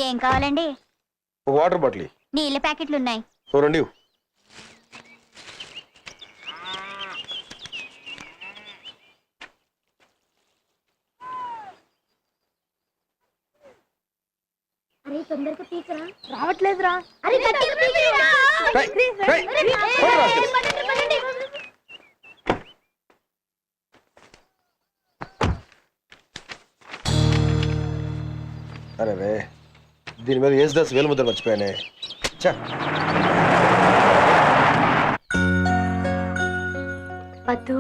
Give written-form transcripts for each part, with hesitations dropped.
ఏం కావాలండి? Water bottle. నీళ్ళ ప్యాకెట్లు ఉన్నాయి. రెండు. అరే తొందరగా తీకరా. రావట్లేదురా. అరే రే, దీని మీద యేసుదాస్ వేలు ముద్ర మర్చిపోయానే. వద్దు,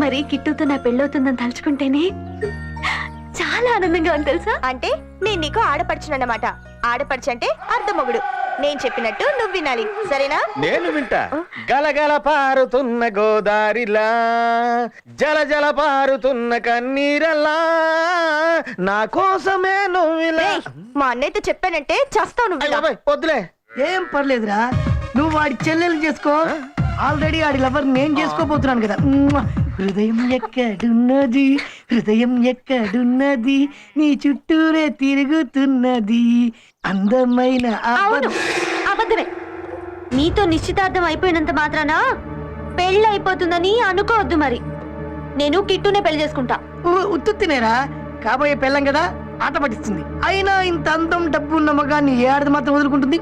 మరి కిట్టుతో నా పెళ్ళవుతుందని తలుచుకుంటేనే చాలా ఆనందంగా ఉంది తెలుసా. అంటే నేను నీకు ఆడపడుచునన్నమాట. ఆడపడుచు అంటే అర్ధమొగుడు. నేను చెప్పినట్టు నువ్వు వినాలి, సరేనా? నేను వింటా. గలగల పారుతున్న గోదారిలా, జల జల పారుతున్న కన్నీరలా, నా కోసమే నువ్విలా. మా అన్నయ్యతో చెప్పానంటే చేస్తావు నువ్వు. వద్దులే. ఏం పర్లేదురా, నువ్వు వాడి చెల్లెలు చేసుకో. ఆల్రెడీ ఆడి లవర్ నేను చేసుకోబోతున్నాను కదా. హృదయం ఎక్కడున్నది, హృదయం ఎక్కడున్నది, నీ చుట్టూరే తిరుగుతున్నది అందమైన. అవును, అబద్ధమే. నీతో నిశ్చితార్థం అయిపోయినంత మాత్రాన పెళ్ళి అయిపోతుందని అనుకోవద్దు. మరి నేను కిట్టునే పెళ్లి చేసుకుంటా. ఉత్తునేరా, కాబోయే పెళ్ళం కదా, ఆట పట్టిస్తుంది. అయినా ఇంత అందం డబ్బు ఉన్న మగాన్ని ఏ ఆడది మాత్రం వదులుకుంటుంది.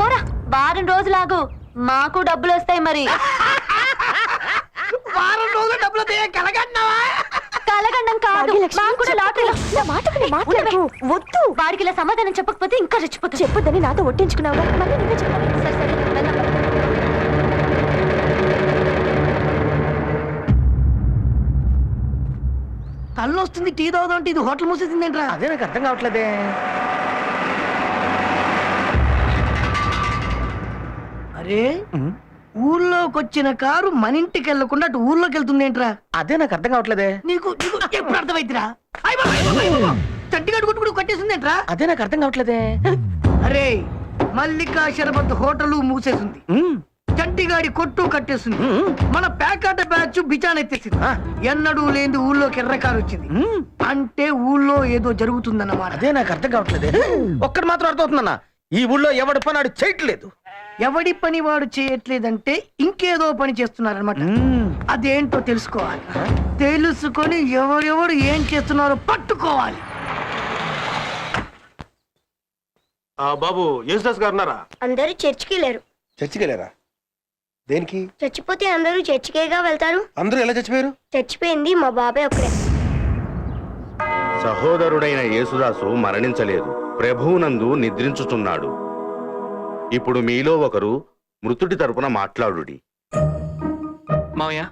పోరా, వారం రోజులాగు, మాకు డబ్బులు వస్తాయి. మరి వారం రోజులు డబ్బులు కలగన్నావా? కలగండం కాదు, మాకు కూడా లాటరీలో. వద్దు, వాడికి ఇలా సమాధానం చెప్పకపోతే ఇంకా రెచ్చిపోతా. చెప్పొద్దని నాతో ఒట్టించుకున్నావు. మళ్ళీ నువ్వే చెప్పాలి. సరే సరే, వెళ్దాం. తల్లొస్తుంది, టీ తాగుదాం. ఇది హోటల్ మూసేసిందేంట్రా? అదే నాకు అర్థం కావట్లేదే. అరే, ఊర్లోకి వచ్చిన కారు మన ఇంటికి వెళ్లకుండా అటు ఊర్లోకి వెళ్తుంది ఏంట్రా? అదే నాకు అర్థం కావట్లేదే. నీకు ఎప్పుడు అర్థమైతురా? చట్టిగడ్డు కొట్టుకుడు కట్టేసింది ఏంట్రా? అదే నాకు అర్థం కావట్లేదే. అరే, మల్లికా షరబత్ హోటల్ మూసేసింది, చట్టిగాడి కొట్టు కట్టేసింది, మన ప్యాకాట బ్యాచ్ బిచానెత్తేసింది. ఎన్నడూ లేని ఊళ్ళోకి ఎర్ర కారు వచ్చింది. అంటే ఊళ్ళో ఏదో జరుగుతుందన్నమాట. అదే నాకు అర్థం కావట్లేదే. ఒక్కటి మాత్రం అర్థమవుతుందన్నా, ఈ ఊళ్ళో ఎవడి పని ఆడు చేయట్లేదు. ఎవడి పని వాడు చేయట్లేదంటే ఇంకేదో పని చేస్తున్నారనమాట. అదేంటో తెలుసుకోవాలి. తెలుసుకొని ఎవరెవరు ఏం చేస్తున్నారో పట్టుకోవాలి. బాబు, యేసుదాస్ గారు ఉన్నారా? అందరూ చర్చికి లేరు. చర్చికి వెళ్ళారా? దేనికి? చచ్చిపోతే అందరూ చర్చికేగా వెళ్తారు. అందరూ ఎలా చచ్చిపోయారు? చచ్చిపోయింది మా బాబాయ్ ఒక్కడే. సహోదరుడైన యేసుదాసు మరణించలేదు, ప్రభువునందు నిద్రించుచున్నాడు. ఇప్పుడు మీలో ఒకరు మృతుడి తరపున మాట్లాడుడి. మావయ్య,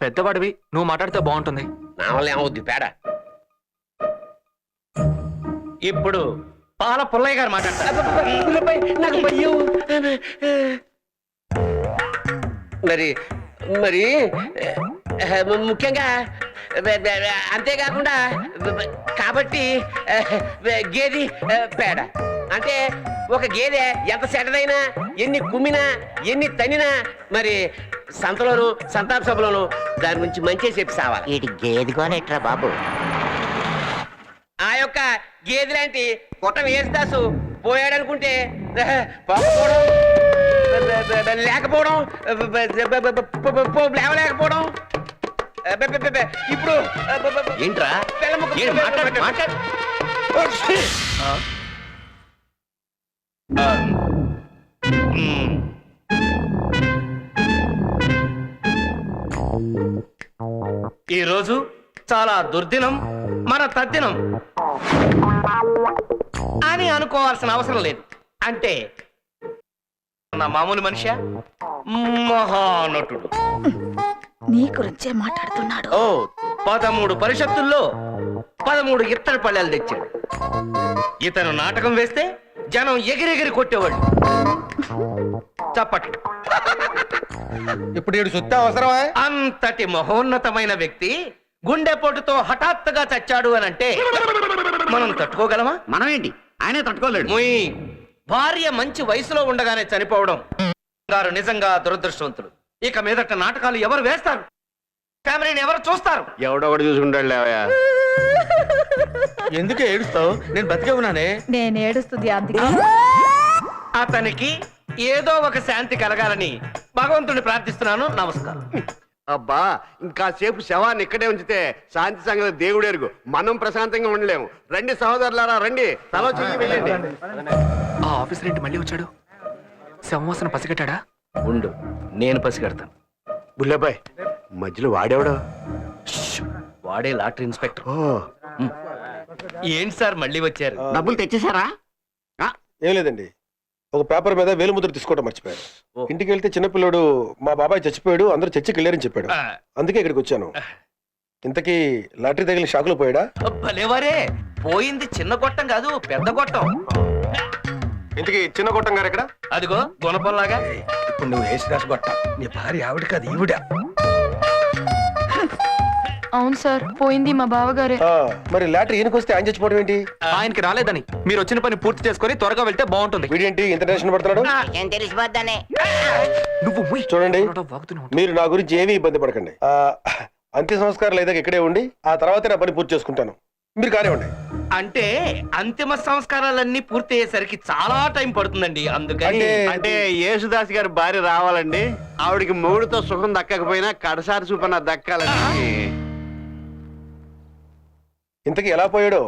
పెద్దవాడివి, నువ్వు మాట్లాడితే బాగుంటుంది. నా వల్ల ఏమవుద్ది పేడ. ఇప్పుడు పాల పుల్లయ్య గారు మాట్లాడతారు. మరి మరి ముఖ్యంగా అంతేకాకుండా కాబట్టి గేది పేడ అంటే ఒక గేదె ఎంత సెటదైనా, ఎన్ని కుమ్మినా, ఎన్ని తనినా, మరి సంతలోను సంతాప సభలోను దాని గురించి మంచి చెప్పి సావాలి. వీటి గేదెగానేట్రా బాబు. ఆ యొక్క గేదె లాంటి కొట్టం యేసుదాసు పోయాడనుకుంటే పోకపోవడం, లేకపోవడం, లేవలేకపోవడం. ఇప్పుడు ఏంట్రా? ఈ రోజు చాలా దుర్దినం, మన తద్దినం అని అనుకోవాల్సిన అవసరం లేదు. అంటే నా మామూలు మనిషి, మహానటుడు. నీ గురించే మాట్లాడుతున్నాడు. ఓ 13 పరిషత్తుల్లో 13 ఇత్తడి పళ్ళాలు తెచ్చాడు. ఇతను నాటకం వేస్తే జనం ఎగిరెగిరి కొట్టేవాళ్ళు. చప్పట్లు. ఇప్పుడు ఈడు సుత్తే అవసరమా? అంతటి మహోన్నతమైన వ్యక్తి గుండెపోటుతో హఠాత్తుగా చచ్చాడు అని అంటే మనం తట్టుకోగలమా? మనమేంటి, ఆయనే తట్టుకోలేడు. ముయ్, భార్య మంచి వయసులో ఉండగానే చనిపోవడం గారు నిజంగా దురదృష్టవంతుడు. ఇక మీదట నాటకాలు ఎవరు వేస్తారు? ఫ్యామిలీని ఎవరు చూస్తారు? ఎవడొకటి చూసుకుంటాడు లేవయ్యా. ఎందుకు ఏడుస్తావు? నేను బతికే ఉన్నానే. నేను ఏడుస్తుంది అందుకే. అతనికి ఏదో ఒక శాంతి కలగాలని భగవంతుడిని ప్రార్థిస్తున్నాను. నమస్కారం. అబ్బా ఇంకా సేపు శవాన్ని ఇక్కడే ఉంచితే శాంతి సంగతి దేవుడు ఎరుగు. మనం ప్రశాంతంగా ఉండలేము. రండి సహోదరులారా, రండి. తలో చెయ్యి వెళ్ళండి. ఆ ఆఫీసర్ ఏంటి మళ్ళీ వచ్చాడు? శవవాసన పసిగట్టాడా? ఉండు, నేను పసిగడతాను. బుల్లబాయ్ మధ్యలో వాడేవాడు? వాడే లాటరీ ఇన్స్పెక్టర్. ఓ ఏంటి సార్ మళ్ళీ వచ్చారు? డబ్బులు తెచ్చేసారా? ఏం లేదండి, ఒక పేపర్ మీద వేలుముద్ర తీసుకోవడం మర్చిపోయాను. ఇంటికి వెళ్తే చిన్నపిల్లడు మా బాబాయ్ చచ్చిపోయాడు, అందరూ చర్చికి వెళ్ళారని చెప్పాడు. అందుకే ఇక్కడికి వచ్చాను. ఇంతకీ లాటరీ తగిలిన షాకులో పోయాడా? భలేవారే, పోయింది చిన్న గొట్టం కాదు, పెద్ద గొట్టం. ఇంతకీ చిన్న గొట్టం గారు ఎక్కడ? అదిగో గుణపంలాగా. ఇప్పుడు నువ్వు యేసుదాస్ గొట్ట, నీ భార్య ఆవిడ కాదు ఈవిడ. అవును సార్, పోయింది మా బావగారే. మరి లాటరీ ఈయనకి వస్తే ఆయన చచ్చిపోవడం ఏంటి? ఆయనకి రాలేదని మీరు వచ్చిన పని పూర్తి చేసుకొని త్వరగా వెళ్తే బాగుంటుంది. వీడేంటి ఇంత టెన్షన్ పడుతున్నాడు? ఏం తెలిసిపోద్దానే. నువ్వు చూడండి, వాగుతూనే ఉంటావు. మీరు నా గురించి ఏమీ ఇబ్బంది పడకండి. అంత్య సంస్కారాలు అయితే ఇక్కడే ఉండి ఆ తర్వాతే నా పని పూర్తి చేసుకుంటాను. మీరు కానివ్వండి. అంటే అంతిమ సంస్కారాలన్నీ పూర్తి అయ్యేసరికి చాలా టైం పడుతుందండి. అందుకని అంటే యేసుదాస్ గారి భార్య రావాలండి. ఆవిడికి మొగుడుతో సుఖం దక్కకపోయినా కడసారి చూపన దక్కాలండి. ఇంతకీ ఎలా పోయాడో?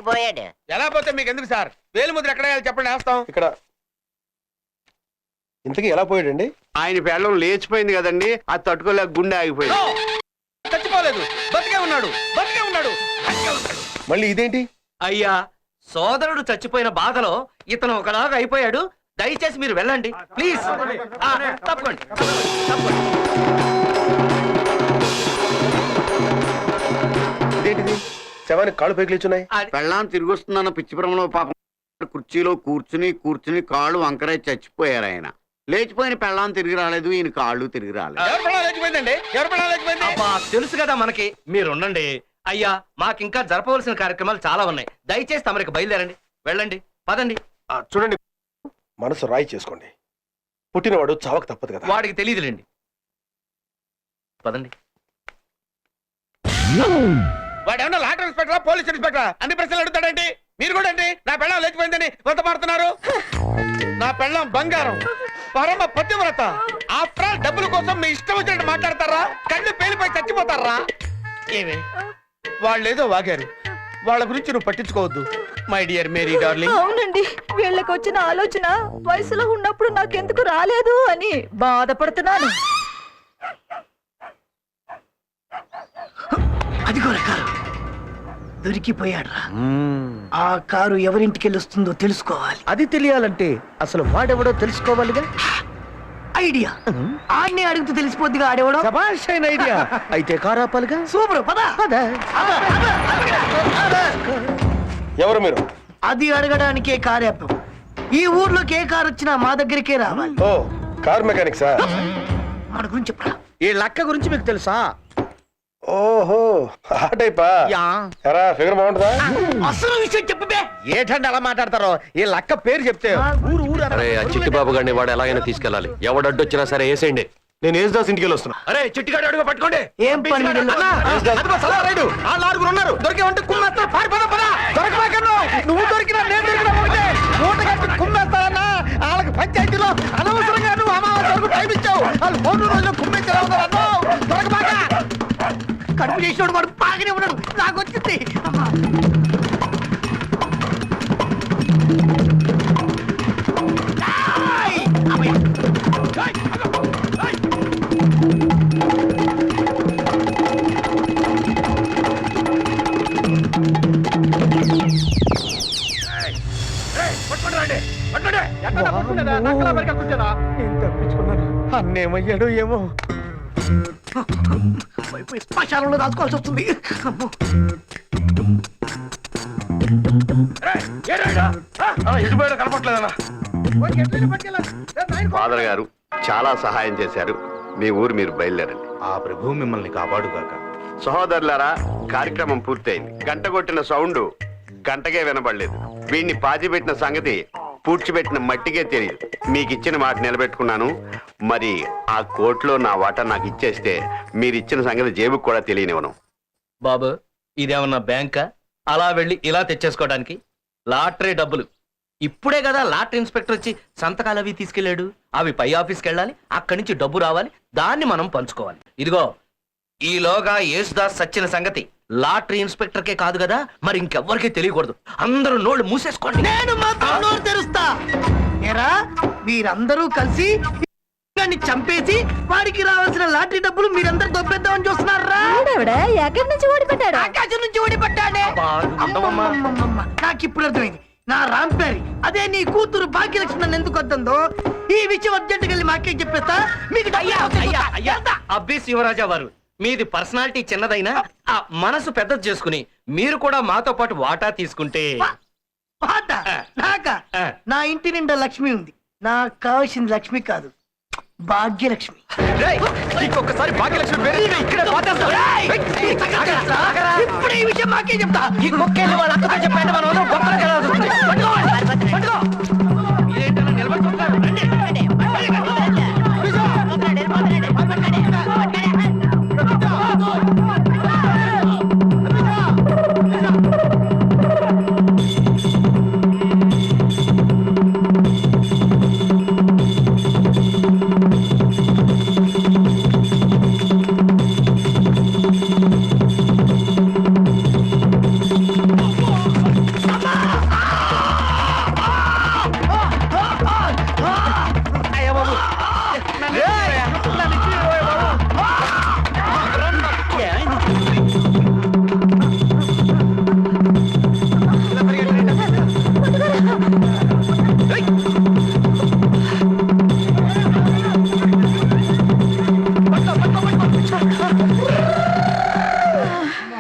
పోయాడు. ఎలా పోతే మీకు ఎందుకు సార్? వేలుముద్ర ఎక్కడ వేయాలి చెప్పండి, వేస్తాం. ఇక్కడ. ఇంతకీ ఎలా పోయాడండి? ఆయన పెళ్ళం లేచిపోయింది కదండి, అది తట్టుకోలేక గుండె ఆగిపోయింది. చచ్చిపోలేదు, బతికే ఉన్నాడు, బతికే ఉన్నాడు, బతికే ఉన్నాడు. మళ్ళీ ఇదేంటి? అయ్యా, సోదరుడు చచ్చిపోయిన బాధలో ఇతను ఒకలాగా అయిపోయాడు. దయచేసి మీరు వెళ్ళండి ప్లీజ్. తప్పకండి తప్పకండి. ఇదేంటిది? శవానికి కాళ్ళు పైకి లేచున్నాయి. పెళ్ళాం తిరిగి వస్తుందన్న పిచ్చి భ్రమలో పాపం కుర్చీలో కూర్చుని కాళ్ళు వంకరై చచ్చిపోయారు. ఆయన లేచిపోయిన పెళ్ళాం తిరిగి రాలేదు, ఈయన కాళ్ళు తిరిగి రాలేదు. ఎవరి పెళ్ళాం లేచిపోయిందండి? ఎవరి పెళ్ళాం లేచిపోయింది? అబ్బా, తెలుసు కదా మనకి. మీరు ఉండండి అయ్యా, మాకింకా జరపవలసిన కార్యక్రమాలు చాలా ఉన్నాయి. దయచేసి తమరికి బయలుదేరండి, వెళ్ళండి, పదండి. చూడండి, మనసు రాయి చేసుకోండి. పుట్టినవాడు చావక తప్పదు కదా. వాడికి తెలియదులేండి, పదండి. వాడు ఏమన్నా లాటరీ ఇన్స్పెక్టరా, పోలీస్ ఇన్స్పెక్టరా? అన్ని ప్రశ్నలు అడుగుతాడండి. మీరు కూడా అండి నా పెళ్ళం లేచిపోయిందని కొంత మారుతున్నారు. నా పెళ్ళం బంగారం, పరమ పతివ్రత. ఆఫ్టర్ ఆల్ డబ్బుల కోసం మీ ఇష్టం వచ్చినట్టు మాట్లాడతారా? కళ్ళు పేలిపోయి చచ్చిపోతారా? ఏమే, వాళ్ళేదో వాగారు, వాళ్ళ గురించి నువ్వు పట్టించుకోవద్దు మై డియర్ మేరీ డార్లింగ్. అవునండి, వీళ్ళకి వచ్చిన ఆలోచన వయసులో ఉన్నప్పుడు నాకెందుకు రాలేదు అని బాధపడుతున్నాను. అదిగో కారు దొరికిపోయాడ్రా. ఆ కారు ఎవరింటికి వెళ్ళొస్తుందో తెలుసుకోవాలి. అది తెలియాలంటే అసలు వాడెవడో తెలుసుకోవాలిగా. ఐడియా, ఆన్నే అడుగుతూ తెలిసిపోద్దిగా ఆడేవాడు. శభాష్ అయిన ఐడియా. అయితే కారాపాలుగా. సూపర్, పద. ఎవరు మీరు? అది అడగడానికే కారేపం. ఈ ఊర్లోకి ఏ కారు వచ్చినా మా దగ్గరికే రావాలి. ఓ, కార్ మెకానిక్ సార్. మన గురించి చెప్పరా. ఈ లక్క గురించి మీకు తెలుసా? ఓహో, ఆ టైపా? ఎరా, ఫిగర్ బాగుంటుందా? అసలు విషయం చెప్పే. ఏటండి అలా మాట్లాడతారో? ఈ లక్క పేరు చెప్తే ఊరు ఊరు అరే, ఆ చిట్టిబాబు గారిని వాడు ఎలాగైనా తీసుకెళ్ళాలి. ఎవడడ్డొచ్చినా సరే వేసేయండి. నేను యేసుదాస్ ఇంటికి వెళ్ళి వస్తున్నా. అరే, చిట్టిగాడు అడుగు పట్టుకోండి. ఏం పని మీద వెళ్ళు? దొరికే ఉంటే కుమ్మేస్తా. దొరకబాకన్నా, నువ్వు దొరికినా నేను దొరికినా ఒకటే. మూట కట్టి కుమ్మేస్తారన్నా. వాళ్ళకి పంచాయతీలో అనవసరంగా నువ్వు అమావాస్య టైం ఇచ్చావు. వాళ్ళు 3 రోజులు కుమ్మేస్తారు. దొరకబాక. కడుపు చేసినోడు వాడు బాగానే ఉన్నాడు, నాకు వచ్చింది. అన్నేమయ్యాడు ఏమో. శ్మశానంలో దాచుకోవాల్సి వస్తుంది. ఫాదర్ గారు చాలా సహాయం చేశారు. మీ ఊరు మీరు బయలుదేరండి. ఆ ప్రభు మిమ్మల్ని కాపాడుగాక. సహోదరులారా, కార్యక్రమం పూర్తయింది. గంట కొట్టిన సౌండ్ గంటకే వినబడలేదు. వీడిని పాతిపెట్టిన సంగతి పూడ్చిపెట్టిన మట్టికే తెలియదు. మీకు ఇచ్చిన మాట నిలబెట్టుకున్నాను. మరి ఆ కోర్టులో నా వాటా నాకు ఇచ్చేస్తే మీరు ఇచ్చిన సంగతి జేబుకు కూడా తెలియనివ్వను. బాబు ఇదేమన్నా బ్యాంకా అలా వెళ్ళి ఇలా తెచ్చేసుకోవడానికి? లాటరీ డబ్బులు ఇప్పుడే కదా లాటరీ ఇన్స్పెక్టర్ వచ్చి సంతకాలు అవి తీసుకెళ్ళాడు. అవి పై ఆఫీస్కి వెళ్ళాలి, అక్కడి నుంచి డబ్బు రావాలి, దాన్ని మనం పంచుకోవాలి. ఇదిగో ఈలోగా యేసుదాస్ సచ్చిన సంగతి లాటరీ ఇన్స్పెక్టర్ కే కాదు కదా, మరి ఇంకెవ్వరికీ తెలియకూడదు. అందరూ నోళ్ళు మూసేసుకోండి. నేను మాత్రం నోరు తెరుస్తా. ఏరా మీరందరూ కలిసి నన్ను చంపేసి వాడికి రావాల్సిన లాటరీ డబ్బులు మీరందరూ దొబ్బేద్దామని చూస్తున్నారా? ఎక్కడి నుంచి ఓడిపెట్టాడు? ఆకాశం నుంచి ఓడిపడ్డాడే. అమ్మమ్మమ్మమ్మమ్మ, నాకు ఇప్పుడు అర్థమైంది. నా రాంపేరి అదే నీ కూతురు భాగ్యలక్ష్మి నన్ను ఎందుకు వద్దందో ఈ విషయం అర్జెంట్ వెళ్ళి మాకే చెప్పేస్తా. మీకు అబ్బి శివరాజా వారు, మీది పర్సనాలిటీ చిన్నదైనా ఆ మనసు పెద్దది చేసుకుని మీరు కూడా మాతో పాటు వాటా తీసుకుంటే. పాట నాకా? నా ఇంటి నిండా లక్ష్మి ఉంది. నాకు కావాల్సింది లక్ష్మి కాదు, భాగ్యలక్ష్మి. ఇంకొకసారి భాగ్యలక్ష్మి ఇక్కడే ఇప్పుడు ఈ విషయం మాకే చెప్తా. ఈ కుక్కెళ్ళి వాళ్ళ అక్కతో చెప్పండి, మనం అందరం గొప్పలు కలవాల్సి వస్తుంది. పట్టుకో. మీరేంటన్నా నిలబడుతున్నారు? రండి.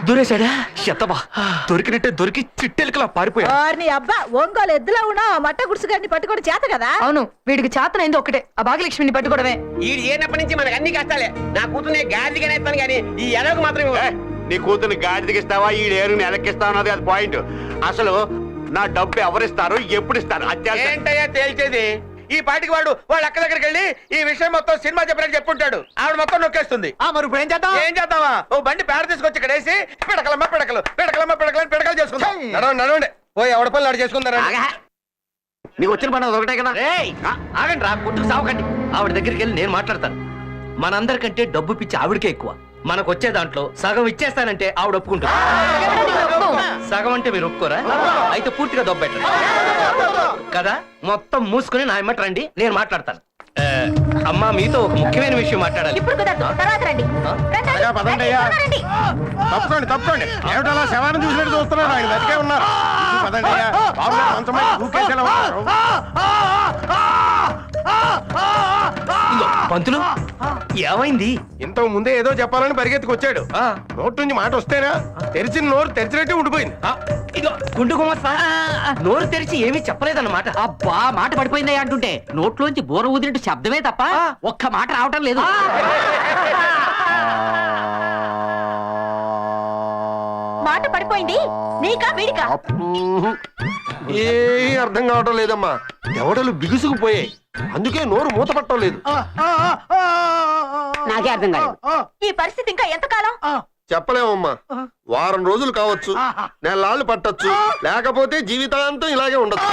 దూరేశాడా? ఎత్తబా దొరికినట్టే దొరికి చిట్టెలికలా పారిపోయా. అబ్బా ఒంగోలు ఎద్దులా ఉన్నా మట్ట గుడుసుగాన్ని పట్టుకోవడం చేత కదా? అవును, వీడికి చేతనైంది ఒకటే, ఆ భాగ్యలక్ష్మిని పట్టుకోవడమే. ఈ ఏనప్పటి నుంచి మనకు అన్ని కష్టాలే. నా కూతుర్నే గాడిదిగానే ఇస్తాను కానీ ఈ ఎనకు మాత్రం ఇవ్వను. నీ కూతుర్ని గాడిదకి ఇస్తావా, ఈ ఏరుని ఎలక్కిస్తావా అన్నది అది పాయింట్. అసలు నా డబ్బు ఎవరిస్తారు, ఎప్పుడు ఇస్తారు? ఏంటయ్యా తేల్చేది? ఈ పాటికి వాడు వాళ్ళ అక్క దగ్గరికి వెళ్ళి ఈ విషయం మొత్తం సినిమా చెప్పినట్టు చెప్పుంటాడు. ఆవిడ మొత్తం నొక్కేస్తుంది. మరి ఇప్పుడు ఏం చేద్దాం? ఏం చేద్దామా? ఓ బండి పేడ తీసుకొచ్చి ఇక్కడ వేసి పిడకలమ్మ పిడకలు పిడకలమ్మ పిడకలు పిడకలు చేసుకుందాం. నడవండి నడవండి, పోయి ఎవడ పనులు ఆడు చేసుకుందారా? నీకు వచ్చిన పని ఒకటే కదా. ఆగండి రా, కొట్టుకు సావకండి. ఆవిడ దగ్గరికి వెళ్ళి నేను మాట్లాడతాను. మనందరికంటే డబ్బు పిచ్చి ఆవిడకే ఎక్కువ. మనకు వచ్చే దాంట్లో సగం ఇచ్చేస్తానంటే ఆవిడ ఒప్పుకుంటుంది. సగం అంటే మీరు ఒప్పుకోరా? అయితే పూర్తిగా దొబ్బెట్టండి కదా. మొత్తం మూసుకుని నా ఎమ్మట రండి, నేను మాట్లాడతాను. అమ్మా మీతో ఒక ముఖ్యమైన విషయం మాట్లాడాలి. ఇప్పుడు కుదరదు, తర్వాత రండి. పదండి అయ్యా, తప్పుకోండి తప్పుకోండి. ఏమిటలా శవాన్ని చూసినట్టు చూస్తున్నారు? ఆయన బతికే ఉన్నారు. పదండి అయ్యా, బాబు మంచం మీద దూకేసేలా ఉన్నారు. ఇదిగో, పంతులు ఏమైంది? ఇంతకు ముందే ఏదో చెప్పాలని పరిగెత్తుకొచ్చాడు. నోటి నుంచి మాట వస్తేనా తెరిచిన నోరు తెరిచినట్టే ఉండిపోయింది. ఇదో గుండు గుమస్తా నోరు తెరిచి ఏమీ చెప్పలేదన్నమాట. అబ్బా మాట పడిపోయిందా అంటుంటే నోట్లోంచి బోర ఊదినట్టు శబ్దమే తప్ప ఒక్క మాట రావటం లేదు. మాట పడిపోయింది నీకా వీడికా? ఏ అర్థం కావటం లేదమ్మా, ఎవడలు బిగుసుకుపోయాయి, అందుకే నోరు మూత పట్టడం లేదు. నాకే అర్థం కాలేదు. ఈ పరిస్థితి ఇంకా ఎంతకాలం? చెప్పలేమమ్మా, వారం రోజులు కావచ్చు, నెలలు పట్టొచ్చు, లేకపోతే జీవితాంతం ఇలాగే ఉండొచ్చు.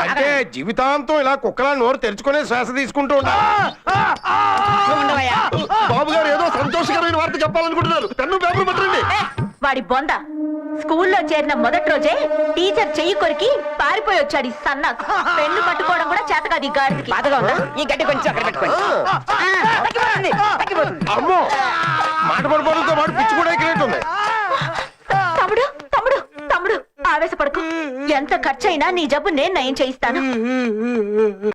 అంటే జీవితాంతం ఇలా కుక్కలా నోరు తెరుచుకునే శ్వాస తీసుకుంటూ ఉండాలి. బాబు గారు ఏదో సంతోషకరమైన వార్త చెప్పాలనుకుంటున్నారు. పెన్ను పేపర్ పట్టండి. వాడి బొంద స్కూల్లో చేరిన మొదటి రోజే టీచర్ చెయ్యి కొరికి పారిపోయి వచ్చాడు. ఈ సన్నా పెన్ను పట్టుకోవడం కూడా చేత కాదు ఈ గాడికి. బాధగా ఉందా? ఈ గడ్డి కొంచెం అక్కడ పెట్టుకోండి. అమ్మో, మాట పడిపోవడంతో పాటు పిచ్చి కూడా ఎక్కినట్టుంది. తమ్ముడు తమ్ముడు తమ్ముడు ఆవేశపడకు. ఎంత ఖర్చు అయినా నీ జబ్బు నేను నయం చేయిస్తాను.